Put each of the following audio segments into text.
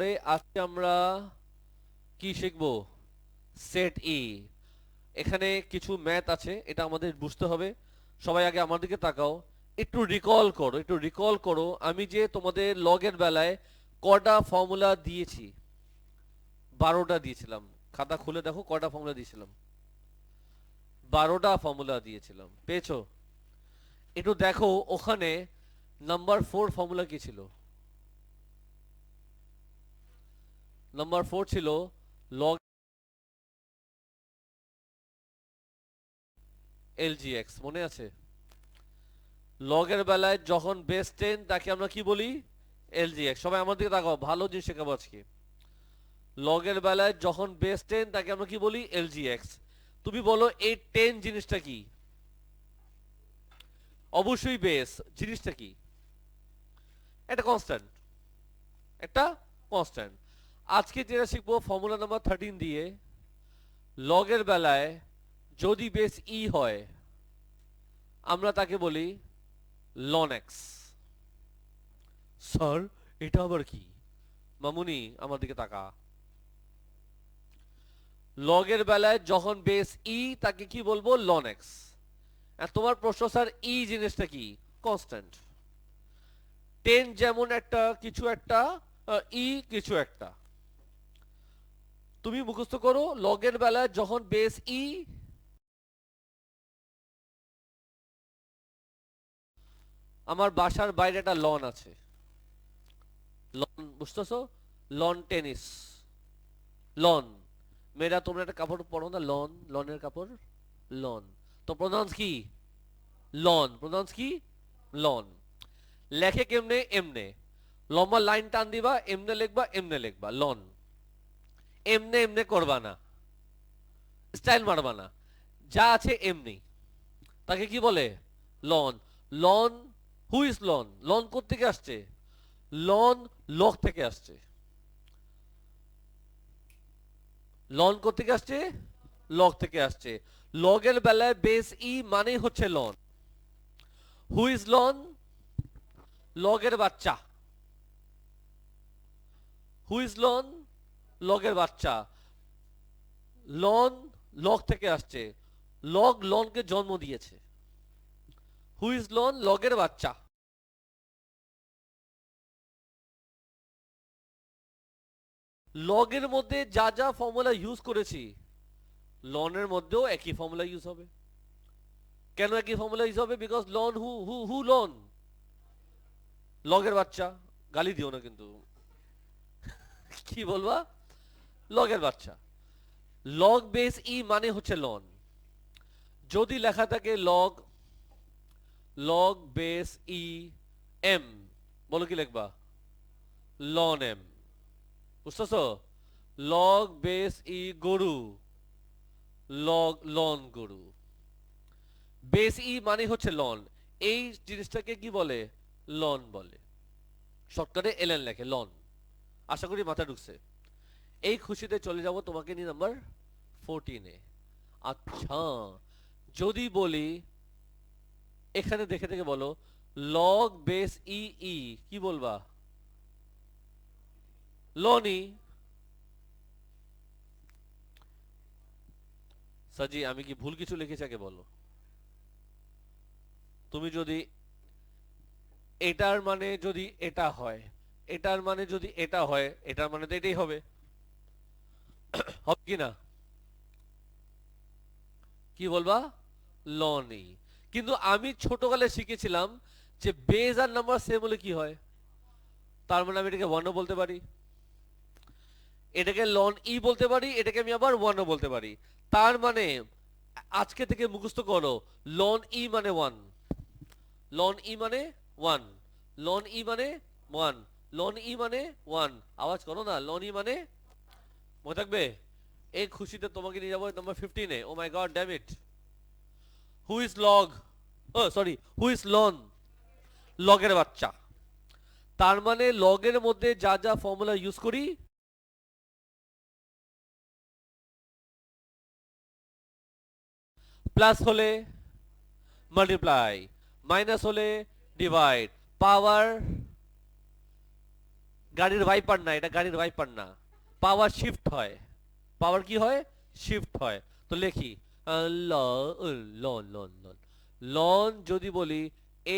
পরে আজকে আমরা কি শিখব? সেট ই। এখানে কিছু ম্যাথ আছে, এটা আমাদের বুঝতে হবে। সবাই আগে আমার দিকে তাকাও, একটু রিকল করো আমি যে তোমাদের লগের বেলায় কটা ফর্মুলা দিয়েছি। 12টা দিয়েছিলাম। খাতা খুলে দেখো কটা ফর্মুলা দিয়েছিলাম। 12টা ফর্মুলা দিয়েছিলাম, পেয়েছো? একটু দেখো ওখানে নাম্বার 4 ফর্মুলা কি ছিল। নাম্বার 4 ছিল লগ এলজিএক্স, মনে আছে? লগের বেলায় যখন বেস 10 তাকে আমরা কি বলি? এলজিএক্স। সবাই আমার দিকে তাকাও, ভালো জিনিস শেখাবো আজকে। লগের বেলায় যখন বেস 10 তাকে আমরা কি বলি? এলজিএক্স। তুমি বলো এই 10 জিনিসটা কি? অবশ্যই বেস। জিনিসটা কি? একটা কনস্ট্যান্ট। একটা কনস্ট্যান্ট। আজকে যেটা শিখবো ফর্মুলা নাম্বার 13 দিয়ে, লগের বেলায় যদি বেস ই হয় আমরা তাকে বলি লন এক্স। স্যার, এটা আবার কি? মামুনি আমার দিকে তাকা। লগের বেলায় যখন বেস ই তাকে কি বলবো? Ln x. তোমার প্রশ্ন, স্যার ই জিনিসটা কি? কনস্ট্যান্ট। 10 যেমন একটা কিছু একটা, ই কিছু একটা। তুমি মুখস্থ করো, লগের বেলায় যখন বেস ই, আমার বাসার বাইরে একটা লন আছে। লন বুঝতেছো? Loan tennis. লন। মেয়েরা তোমরা একটা কাপড় পরো না, লন, লনের কাপড়। লন। তো প্রনাউন্স কি? লন। প্রনাউন্স কি? লন। লেখে কেমনে? এমনে। লম্বা লাইন টান দিবা, এমনে লিখবা, এমনে লিখবা, লন। এমনে এমনে করবা না, স্টাইল মারবা না, যা আছে এমনি। তাকে কি বলে? Ln. Ln. Who is ln? Ln কোত্থেকে আসছে? লন লগ থেকে আসছে। লন কোত্থেকে আসছে? লগ থেকে আসছে। লগের বেলায় বেস ই মানে হচ্ছে লন। Who is loan? লগের বাচ্চা। Who is loan? লগের বাচ্চা। লন লগ থেকে আসছে। লগ লনকে জন্ম দিয়েছে। Who is loan? লগের বাচ্চা। লগের মধ্যে যা যা ফর্মুলা ইউজ করেছি লনের মধ্যেও একই ফর্মুলা ইউজ হবে। কেন একই ফর্মুলা ইউজ হবে? Because ln who who who ln? লগের বাচ্চা। গালি দিও না কিন্তু। কি বলবা? লগের বাচ্চা। লগ বেস ই মানে হচ্ছে লন। যদি লেখা থাকে log, log base e M, বলো কি লিখবা? Ln M. বুঝতেছো? লগ বেস ই গরু, লগ লন গরু। বেস ই মানে হচ্ছে লন। এই জিনিসটাকে কি বলে? লন বলে। শর্টকাটে এলএন লেখে, লন। আশা করি মাথা ঢুকছে। এই খুশিতে চলে যাব তোমাকে নিয়ে নাম্বার 14 এ। আচ্ছা, যদি বলি এখানে দেখে দেখে বলো লগ বেস ই ই, কি বলবা? লনি। সাজি আমি কি ভুল কিছু লিখেছি আগে বলো। তুমি যদি এটার মানে যদি এটা হয়, এটার মানে যদি এটা হয়, এটার মানে তো এটাই হবে। হবে কি না? কি বলবা? লনি। কিন্তু আমি ছোটকালে শিখেছিলাম যে বেজ আর নাম্বার সেম হলে কি হয়। তার মানে আমি এটাকে ওয়ানও বলতে পারি, এটাকে লন ই বলতে পারি, এটাকে আমি আবার ওয়ানও বলতে পারি। তার মানে আজকে থেকে মুখস্থ করো, লন ই মানে ওয়ান, লন ই মানে ওয়ান, লন ই মানে ওয়ান, লন ই মানে ওয়ান। আওয়াজ করো না, লন ই মানে। মনে থাকবে? এই খুশিতে তোমাকে নিয়ে যাবো নাম্বার 15-এ। Oh my God damn it. Who is log? Oh sorry, who is loan? লগের বাচ্চা। তার মানে লগের মধ্যে যা যা ফর্মুলা ইউজ করি, প্লাস হলে মাল্টিপ্লাই, মাইনাস হলে ডিভাইড, পাওয়ার গাড়ির ওয়াইপার না, এটা গাড়ির ওয়াইপার না। পাওয়ার শিফট হয়, পাওয়ার কি হয়, শিফট হয়। তো লিখি লন লন লন লন যদি বলি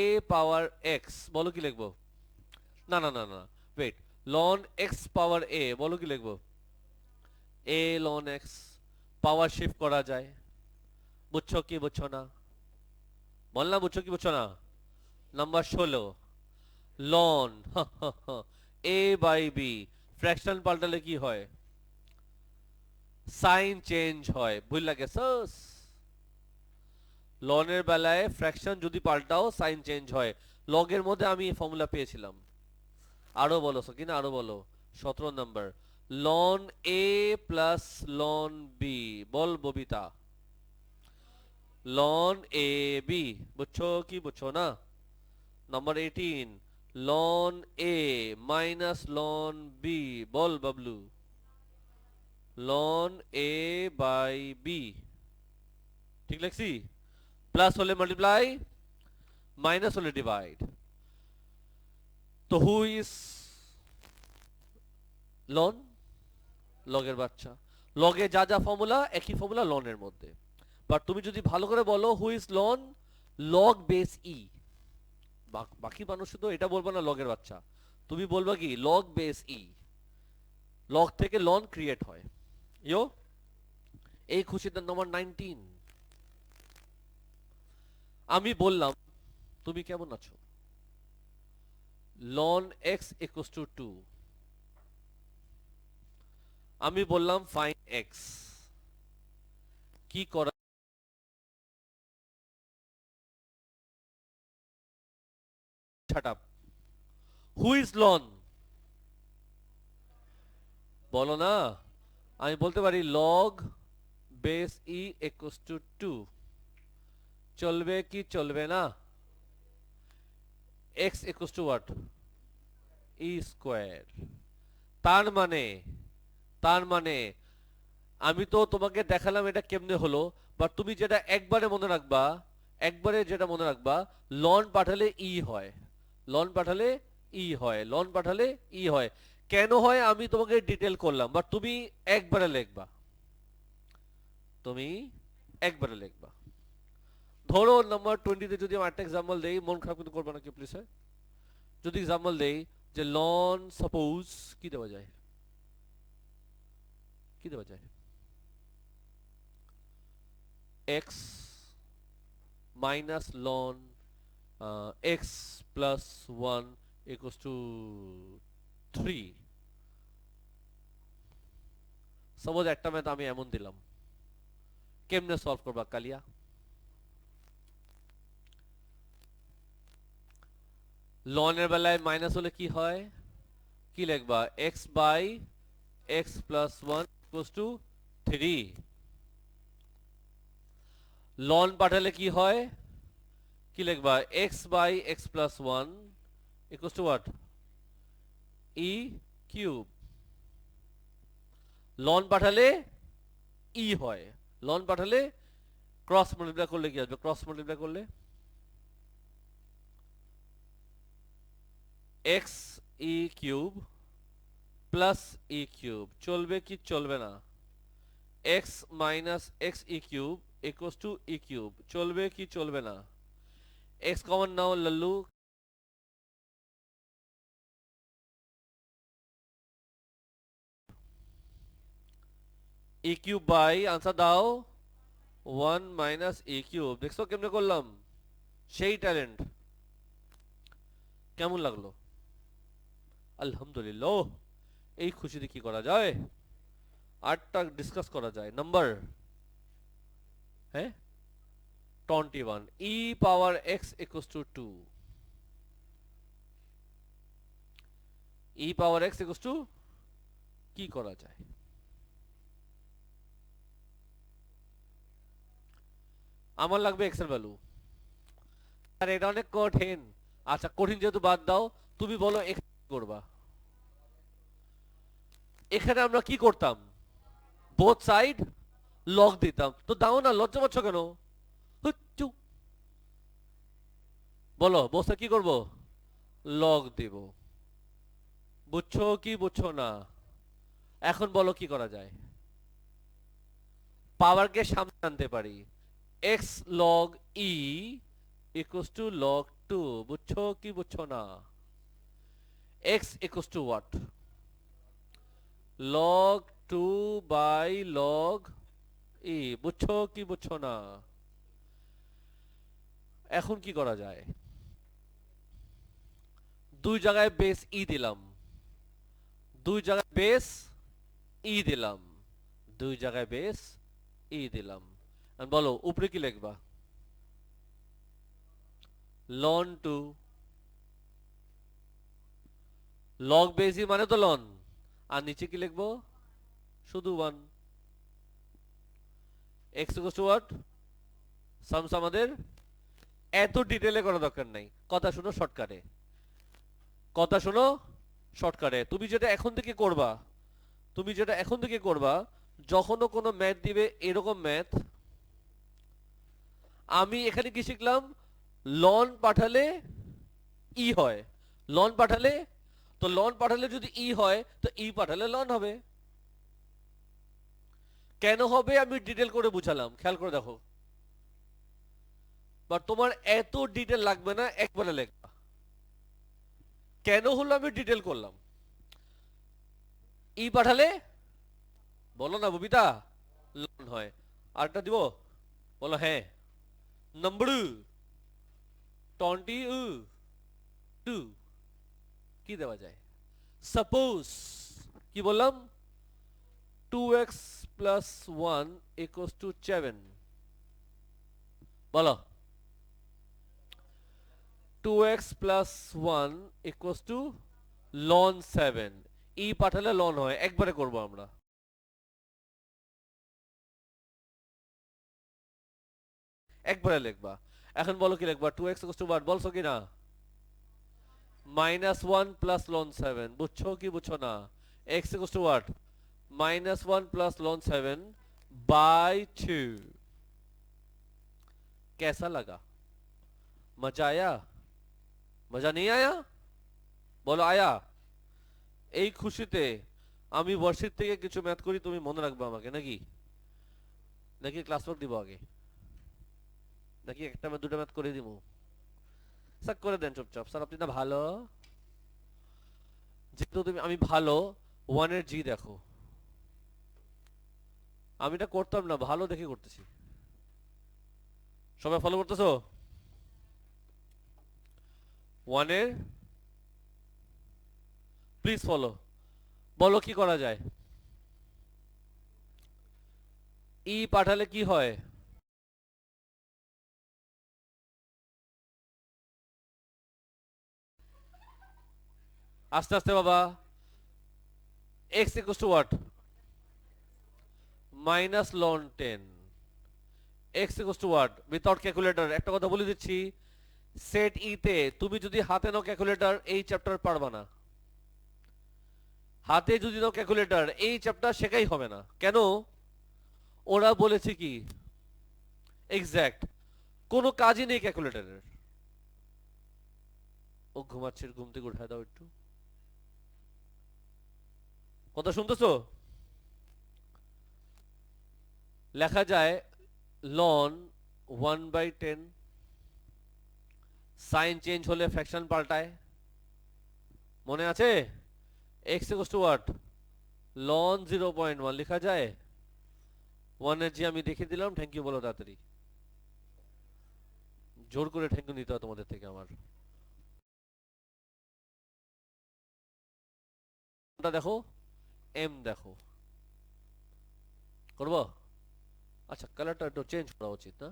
এ পাওয়ার এক্স, বলো কি লিখবো? না না না না, ওয়েট, লন এক্স পাওয়ার এ, বলো কি লিখবো? এ লন এক্স। পাওয়ার শিফট করা যায়, বুঝছো কি বুঝছো না? বললাম বুঝছো কি বুঝছো না? Number 16, ln a by b, fraction পাল্টালে কি হয়? সাইন চেঞ্জ হয়, বুঝলা গেছস? লনের বেলায় ফ্র্যাকশন যদি পাল্টাও সাইন চেঞ্জ হয়। লগের মধ্যে আমি ফর্মুলা পেয়েছিলাম। আরো বলো কিনা, আরো বলো। 17 number, ln a plus ln b, বল ববিতা। লন এ বি, বুঝছো কি বুঝছো না? Number 18, ln a minus ln b, বল Bablu. Ln a by b, ঠিক লিখছি? প্লাস হলে মাল্টিপ্লাই, মাইনাস হলে ডিভাইড। তো হু ইজ লন? লগের বাচ্চা। লগে যা যা ফর্মুলা, একই ফর্মুলা লনের মধ্যে। বাট তুমি যদি ভালো করে বলো who is ln, log base e. বাকি মানুষ তো এটা বলবো না লগের বাচ্চা, তুমি বলবা কি লগ বেস ই। লগ থেকে লন ক্রিয়েট হয়। ইয়ো, এই খুশিতে নাম্বার 19। আমি বললাম তুমি কেমন আছো, লন এক্স ইকুয়ালস টু 2। আমি বললাম ফাইন এক্স, কি করা? Shut up. Who is ln, বলো না। আমি বলতে পারি log base e equals to 2, চলবে কি চলবে না? X equals to what? E square. তার মানে, তার মানে আমি তো তোমাকে দেখালাম এটা কেমনে হলো, বাট তুমি যেটা একবারে মনে রাখবা, একবারে যেটা মনে রাখবা, লন পাঠালে ই হয়, লন পাঠালে ই হয়, লন পাঠালে ই হয়। কেন হয় আমি তোমাকে ডিটেল করলাম, বাট তুমি একবারে লিখবা, তুমি একবারে লিখবা। ধরো নাম্বার 20 তে যদি আমি একটা এক্সাম্পল দেই, মন খারাপ কিন্তু করবে না কি প্লিজ। যদি এক্সাম্পল দেই যে লন সাপোজ কি দেওয়া যায়, কি দেওয়া যায়? X minus loan x plus 1 equals to 3। Suppose একটা ম্যাথ আমি এমন দিলাম, কেমনে সলভ করবা কালিয়া? লনের বেলায় মাইনাস হলে কি হয়, কি লিখবা? X by x plus 1 equals to 3। Ln পাঠালে কি হয়, কি লিখবা? X by x plus 1 equals to what? E cube. Ln পাঠালে ই হয়, লন পাঠালে ক্রস মাল্টিপ্লাই করলে কি আসবে? ক্রস মাল্টিপ্লাই করলে x e cube plus e cube, চলবে কি চলবে না? X minus x e cube equals to e cube, চলবে কি চলবে না? এক্স কমন নাও Lallu, e cube by answer দাও 1 মাইনাস ই কিউব। দেখছো কেমনে করলাম? সেই ট্যালেন্ট। কেমন লাগলো? আলহামদুলিল্লাহ। এই খুশিতে কি করা যায়? আটটা ডিসকাস করা যায়। নাম্বার, হ্যাঁ, 21, e power x equals to 2, e power x equals to কি করা যায়? আমার লাগবে এক্স এর ভ্যালু। আর এটা অনেক কঠিন। আচ্ছা কঠিন যেহেতু বাদ দাও, তুমি বলো এক্স করবা। এখানে আমরা কি করতাম? বোথ সাইড লগ দিতাম। তো দাও না, লজ্জা পাচ্ছ কেন? হুচ্চু। বলো বোথ সাইড কি করব? লগ দেব। বুঝছো কি বুঝছো না? এখন বলো কি করা যায়। পাওয়ারকে সামনে আনতে পারি। X log e equals to log two. বুঝছো কি বুঝছো না? X equals to what? Log two by log e. বুঝছো কি বুঝছো না? এখন কি করা যায়? দুই জায়গায় বেস ই দিলাম, দুই জায়গায় বেস ই দিলাম, দুই জায়গায় বেস ই দিলাম। আর বলো উপরে কি লিখবা? Ln two. Log base e মানে তো লন। আর নিচে কি লিখবো? শুধু one. X equals to what? Sums আমাদের এত ডিটেলে করা দরকার নাই, কথা শুনো শর্টকাটে। কথা শোনো শর্টকাটে। তুমি যেটা এখন থেকে করবা, তুমি যেটা এখন থেকে করবা, যখনও কোনো ম্যাথ দিবে এরকম ম্যাথ, আমি এখানে কি শিখলাম? লন পাঠালে ই হয়, লন পাঠালে, তো লন পাঠালে যদি ই হয় তো ই পাঠালে লন হবে। কেন হবে আমি ডিটেল করে বুঝালাম, খেয়াল করে দেখো। বাট তোমার এত ডিটেল লাগবে না, একবারে লেখবা। কেন হলো আমি ডিটেল করলাম। ই পাঠালে, বলো না ববিতা, লন হয়। আরেকটা দিব, বলো হ্যাঁ। নম্বর 22 কি দেওয়া যায়? সাপোজ কি বললাম? 2x plus 1 equals two 7। বলো 2x plus 1 equals to ln 7। E পাঠালে লন হয়, একবারে করব আমরা। একবারে লিখবা। এখন বলো কি লিখবা? 2x ইকুয়ালস টু 1 বলছো কি না? -1 প্লাস লন 7। বুঝছো কি বুঝছো না? x equals to what? -1 plus ln 7 by 2। कैसा लगा? मजा आया? मजा नहीं आया? বলো আয়া। এই খুশিতে আমি বর্ষিত থেকে কিছু ম্যাথ করি, তুমি মনে রাখবে আমাকে নাকি? নাকি ক্লাস ওয়ার্ক দিব আগে? নাকি একটা ম্যাথ দুটো ম্যাথ করে দিব? স্যার করে দেন চুপচাপ। স্যার আপনি না ভালো, যেহেতু তুমি আমি ভালো, ওয়ানের জি দেখো। আমি এটা করতাম না, ভালো দেখে করতেছি। সবাই ফলো করতেছো? ওয়ানের প্লিজ ফলো। বলো কি করা যায়? ই পাঠালে কি হয়? আস্তে আস্তে বাবা। x equals to what? Minus loan 10। x equals to what? Without calculator একটা কথা বলে দিচ্ছি, সেট ই তে তুমি যদি হাতে নাও ক্যালকুলেটর, এই চ্যাপ্টার পারবা না। হাতে যদি নাও ক্যালকুলেটর, এই চ্যাপ্টার শেখাই হবে না। কেন? ওরা বলেছে কি এক্স্যাক্ট কোনো কাজই নেই ক্যালকুলেটরের। ও ঘুমাচ্ছে, ঘুম থেকে উঠায় দাও একটু। কথা শুনতেছো? লেখা যায় লন 1/10, সাইন চেঞ্জ হলে ফ্র্যাকশন পাল্টায়, মনে আছে? x equals to what? Ln 0.1 লেখা যায়। 1 এর জি আমি দেখিয়ে দিলাম। থ্যাংক ইউ বলো তাড়াতাড়ি। জোর করে থ্যাংক ইউ নিতে হয় তোমাদের থেকে আমার। দেখো এম দেখো, করবো? আচ্ছা কালারটা একটু চেঞ্জ করা উচিত না?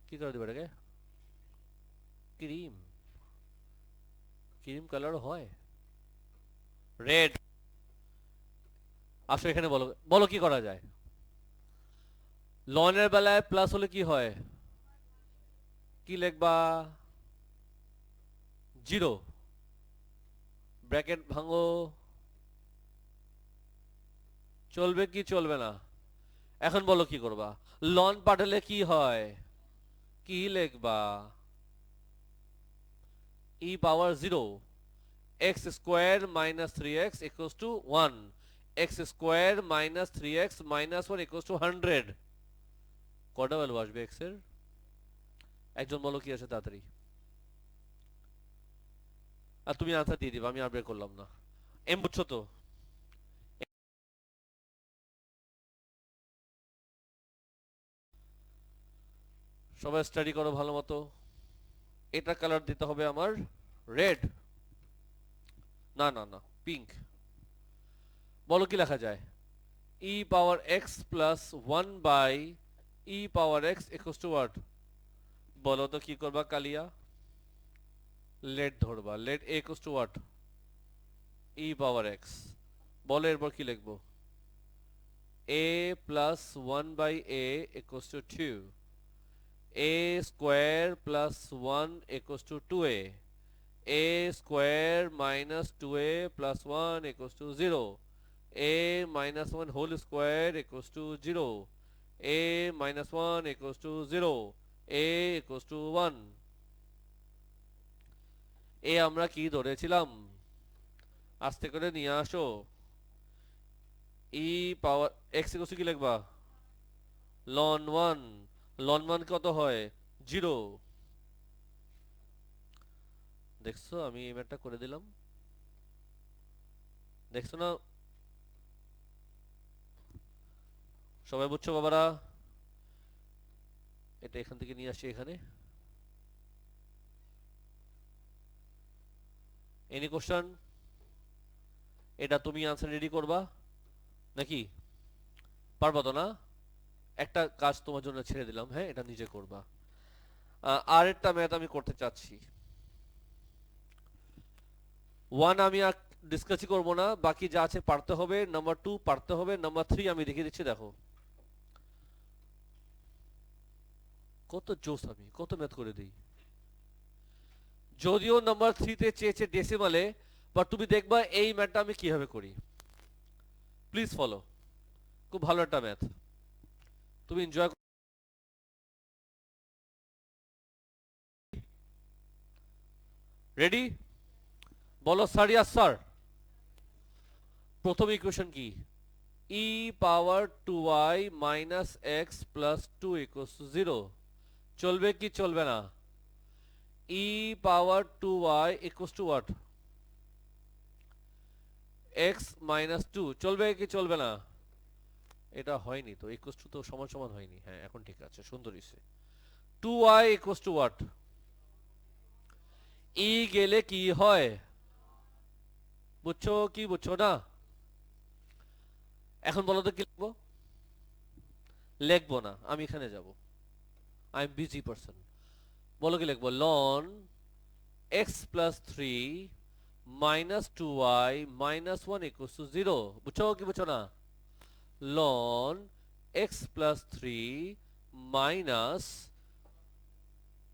কি করে দেবে এটাকে? ক্রিম, ক্রিম কালার হয়। রেড। আসো এখানে বলো, বলো কি করা যায়? লনের বেলায় প্লাস হলে কি হয়? কি লিখবা? 0। ব্র্যাকেট ভাঙো। চলবে কি চলবে না? এখন বলো কি করবা? লন পাঠালে কি হয়? কি লিখবা? ই পাওয়ার 0। x square minus 3x equals to 1, x square minus 3x minus 1 equals to 100। কটা ভ্যালু আসবে x এর? একজন বলো কি আছে তাড়াতাড়ি। আর তুমি আনসার দিয়ে দিবা, আমি আর বের করলাম না। এম বুঝছো তো? সবাই স্টাডি করো ভালো মতো। এটা কালার দিতে হবে আমার রেড, না না না পিঙ্ক। বলো কি লেখা যায়? e power x plus 1 by e power x equals to what? বলো তো কি করবা কালিয়া? লেট ধরবা, let a equals to what? e power x। বলো এরপর কি লিখবো? a plus 1 by a equals to 2, a square plus 1 equals to 2a, a square minus 2a plus 1 equals to 0, a minus 1 whole square equals to 0, a minus 1 equals to 0, a equals to 1। এ আমরা কি ধরেছিলাম? আস্তে করে নিয়ে আসো। e power x equals to কি লিখবা? ln 1, ln 1 কত হয়? 0। দেখছো আমি এই ম্যাথটা করে দিলাম, দেখছো না? সবাই বুঝছো বাবারা? এটা এখান থেকে নিয়ে আসি এখানে। Any question? এটা তুমি আনসার রেডি করবা নাকি? পারবা তো না? একটা কাজ তোমার জন্য ছেড়ে দিলাম, হ্যাঁ এটা নিজে করবা। আর একটা ম্যাথ আমি করতে চাচ্ছি। 1 আমি আর ডিসকাসই করবো না, বাকি যা আছে পারতে হবে। নাম্বার 2 পারতে হবে, নাম্বার 3 আমি দেখিয়ে দিচ্ছি, দেখো কত জোস, আমি কত ম্যাথ করে দিই। যদিও নাম্বার 3 তে চেয়েছে ডেসিমালে, বাট তুমি দেখবা এই ম্যাথটা আমি কিভাবে করি। প্লিজ ফলো, খুব ভালো একটা ম্যাথ, তুমি এনজয়। রেডি? বলো স্যার ইয়াস স্যার। প্রথম ইকুয়েশন কি? e power 2y minus x plus 2 equals to 0 চলবে কি চলবে না? e power 2y equals to what? x minus 2 চলবে কি চলবে না? এটা হয়নি তো, ইকুয়ালস টু তো সমান সমান হয়নি। হ্যাঁ এখন ঠিক আছে, সুন্দর হইছে। 2y equals to what? e গেলে কি হয় বুঝছো কি বুঝছো না? এখন বলো তো কি লিখবো? লিখবো না, আমি এখানে যাব, আই এম বিজি পারসন। বলো কি লিখবো? ln x plus 3 minus 2y minus 1 equals to 0। বুঝছো কি বুঝছো না? ln x plus 3 minus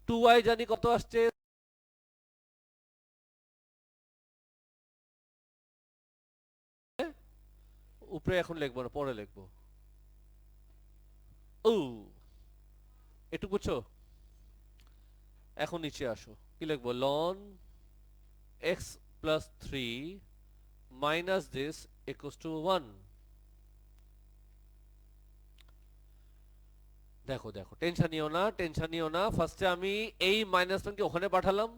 2y জানি কত আসছে, উপরে এখন লিখবো না, পরে লিখবো। ও একটু বুঝছো? এখন নিচে আসো, কি লিখবো? ln x plus 3 minus this equals to 1। দেখো দেখো, টেনশন নিও না, টেনশন নিও না। ফার্স্টে আমি এই মাইনাস 1 কে ওখানে পাঠালাম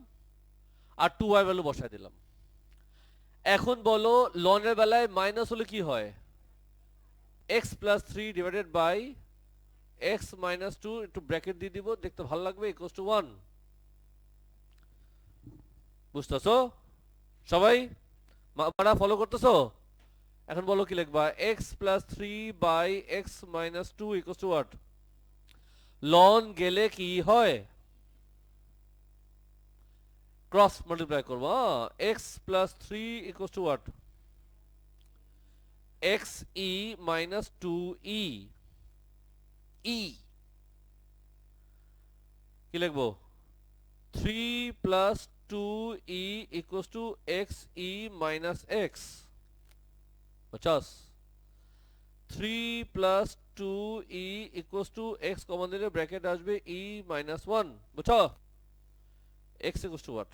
আর 2y ভ্যালু বসায় দিলাম। এখন বলো ln এর বেলায় মাইনাস হলে কি হয়? x plus 3 divided by x minus 2, একটু ব্র্যাকেট দিয়ে দিব, দেখতে ভালো লাগবে, ইকুয়ালস টু 1। বুঝতেছো সবাই? মারা ফলো করতেছো? এখন বলো কি লিখবা? x plus 3 by x minus 2 equals to what? ln গেলে কি হয়? ক্রস মাল্টিপ্লাই করবো। x plus 3 equals to what? x e minus 2e। e কি লিখবো? 3 plus 2e equals to x e minus x। বুঝছস? 3 plus 2e equals to x common দিলে bracket আসবে e minus 1। বুঝছো? x equals to what?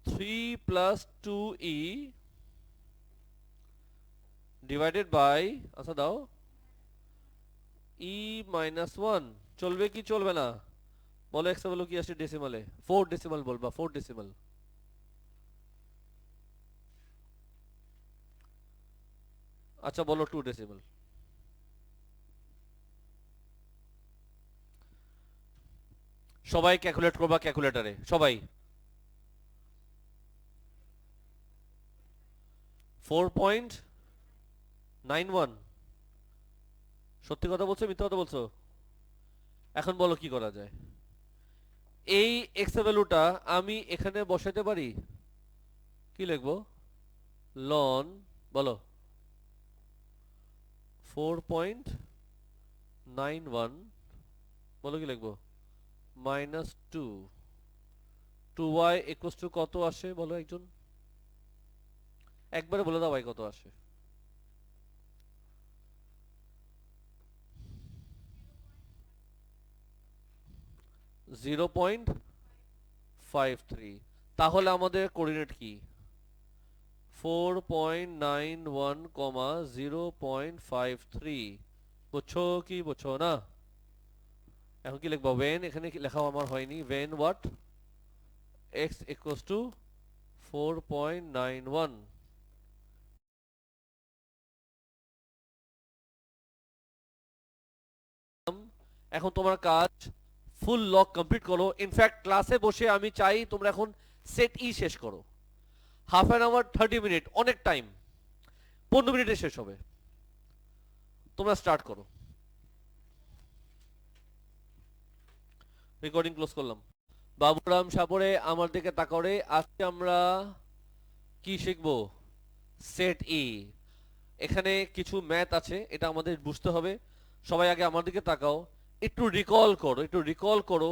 3 plus 2e divided by আচ্ছা দাও e minus 1 চলবে কি চলবে না বলো x ভ্যালু কি আসে ডেসিমালে 4 ডেসিমাল বলবা 4 ডেসিমাল আচ্ছা বলো 2 ডেসিমাল সবাই ক্যালকুলেট করবা ক্যালকুলেটরে সবাই 4.91 সত্যি কথা বলছো মিথ্যা কথা বলছো এখন বলো কি করা যায় এই x ভ্যালুটা আমি এখানে বসাতে পারি কি লিখবো ln বলো 4.91 বলো কি লিখবো -2 2y equals to কত আসে বলো একজন একবারে বলে দাও ভাই কত আসে (0.53) তাহলে আমাদের কোঅর্ডিনেট কি 4.91, 0.53 বুঝছো কি বুঝছো না এখন কি লিখবো when এখানে কি লেখা আমার হয়নি when what x equals to 4.91 এখন তোমার কাজ ফুল লগ কমপ্লিট করো ইনফ্যাক্ট ক্লাসে বসে আমি চাই তোমরা এখন সেট ই শেষ করো হাফ অ্যান আওয়ার 30 মিনিট অনেক টাইম 15 মিনিটে শেষ হবে তোমরা স্টার্ট করো রেকর্ডিং ক্লোজ করলাম বাবুরাম সাপরে আমার দিকে তাকাও রে আজকে আমরা কি শিখবো সেট ই এখানে কিছু ম্যাথ আছে এটা আমাদের বুঝতে হবে সবাই আগে আমার দিকে তাকাও একটু রিকল করো